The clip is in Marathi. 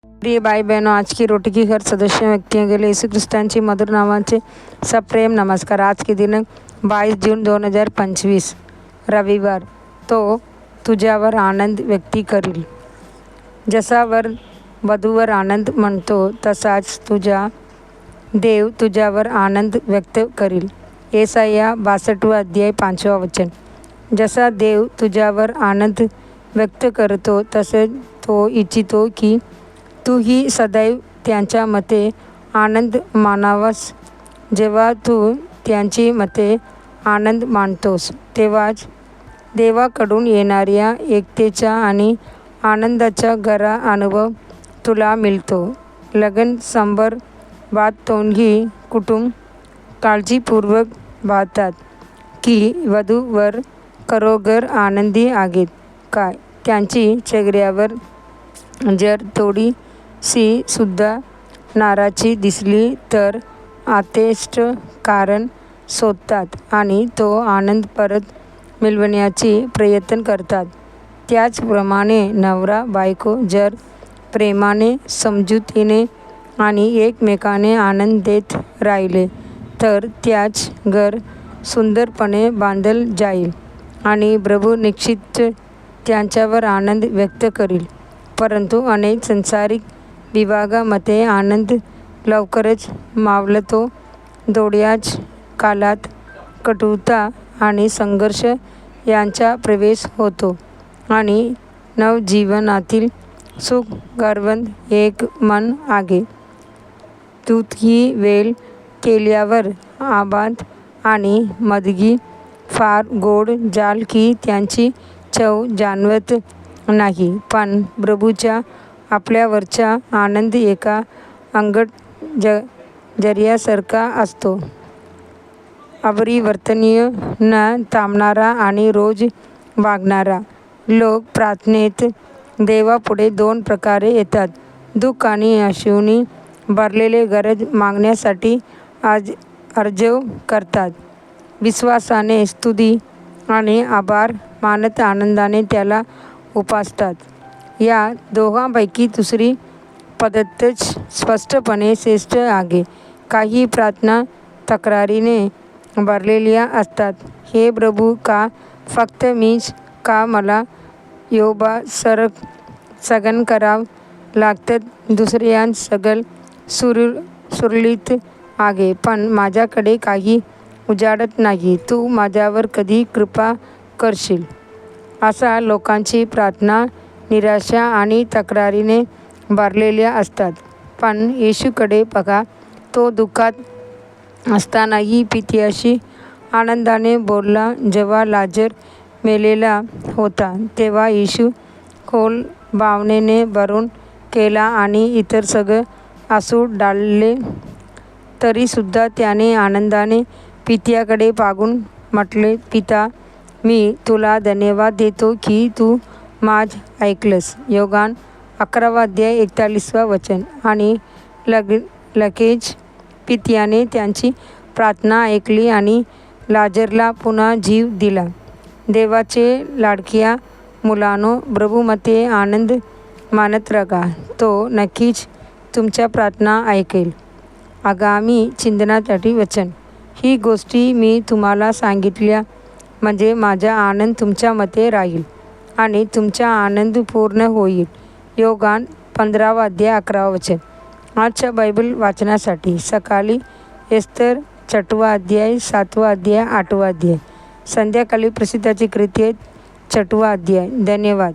प्रिय भाई बहनों, आज की रोटी की हर सदस्य व्यक्तियों के लिए यीशु ख्रिस्तांची मधुर नावाचे सप्रेम नमस्कार। आज के दिनांक 22 जून 2025 रविवार। तो तुझ्यावर आनंद व्यक्त करील। जसा वर वधूवर आनंद म्हणतो तसाच तुझा देव तुझ्यावर आनंद व्यक्त करील। येसाया 62 अध्याय 5 वचन। जसा देव तुझ्यावर आनंद व्यक्त करतो तसे तो इच्छितो की तूही सदैव त्यांच्या मते आनंद मानावास। जेव्हा तू त्यांची मते आनंद मानतोस तेव्हाच देवाकडून येणाऱ्या एकतेचा आणि आनंदाचा खरा अनुभव तुला मिळतो। लग्न समारंभातही कुटुंब काळजीपूर्वक पाहतात की वधू वर खरोखर आनंदी आहेत काय। त्यांची चेहऱ्यावर जर थोडीशी सुद्धा नाराजी दिसली तर यथेष्ट कारण शोधतात आणि तो आनंद परत मिळवण्याचे प्रयत्न करतात। त्याचप्रमाणे नवरा बायको जर प्रेमाने, समजुतीने आणि एकमेकांना आनंद देत राहिले तर त्याच घर सुंदरपणे बांधलं जाईल आणि प्रभू निश्चित त्यांच्यावर आनंद व्यक्त करील। परंतु अनेक सांसारिक विभागामध्ये आनंद लवकरच मावळतो। थोड्याच कालात कटुता आणि संघर्ष यांचा प्रवेश होतो आणि नवजीवनातील सुख गरवत एक मन आहे। दूधही वेल केल्यावर आबाद आणि मधही फार गोड झाल की त्यांची चव जाणवत नाही, पण प्रभूचा आपल्यावरचा आनंद एका अंगठ झऱ्यासारखा असतो। अपरिवर्तनीय, न थांबणारा आणि रोज वागणारा। लोक प्रार्थनेत देवापुढे दोन प्रकारे येतात, दुःख आणि अश्रूंनी भरलेले गरज मागण्यासाठी अर्ज करतात, विश्वासाने स्तुती आणि आभार मानत आनंदाने त्याला उपासतात। या दोघांपैकी दुसरी पद्धतच स्पष्टपणे श्रेष्ठ आहे। काही प्रार्थना तक्रारीने भरलेल्या असतात, हे प्रभू का फक्त मीच, का मला योबासारखं सहन करावं लागतं। दुसऱ्यांचं सगळं सुरळीत आहे पण माझ्याकडे काही उजाडत नाही, तू माझ्यावर कधी कृपा करशील। अशा लोकांची प्रार्थना निराशा आणि तक्रारीने भरलेल्या असतात। पण येशूकडे बघा, तो दुःखात असतानाही पित्याशी आनंदाने बोलला। जेव्हा लाजर मेलेला होता तेव्हा येशू खोल भावनेने भरून गेला आणि इतर सगळे आसू ढाळले तरीसुद्धा त्याने आनंदाने पित्याकडे पाहून म्हटले, पिता, मी तुला धन्यवाद देतो की तू माझं ऐकलंस। योहान 11 अध्याय 41 वचन। आणि लगेच पित्याने त्यांची प्रार्थना ऐकली आणि लाजरला पुन्हा जीव दिला। देवाचे लाडक्या मुलांनो, प्रभूमध्ये आनंद मानत राहा, तो नक्कीच तुमच्या प्रार्थना ऐकेल। आगामी चिंतनासाठी वचन। ही गोष्टी मी तुम्हाला सांगितल्या म्हणजे माझा आनंद तुमच्यामध्ये राहील आणि तुमचा आनंद पूर्ण होईल। योहान 15 अध्याय 11 वचन। आजच्या बायबल वाचनासाठी सकाळी एस्तर 6 अध्याय 7 अध्याय 8 अध्याय, संध्याकाळी प्रसिद्धाची कृत्ये 6 अध्याय। धन्यवाद।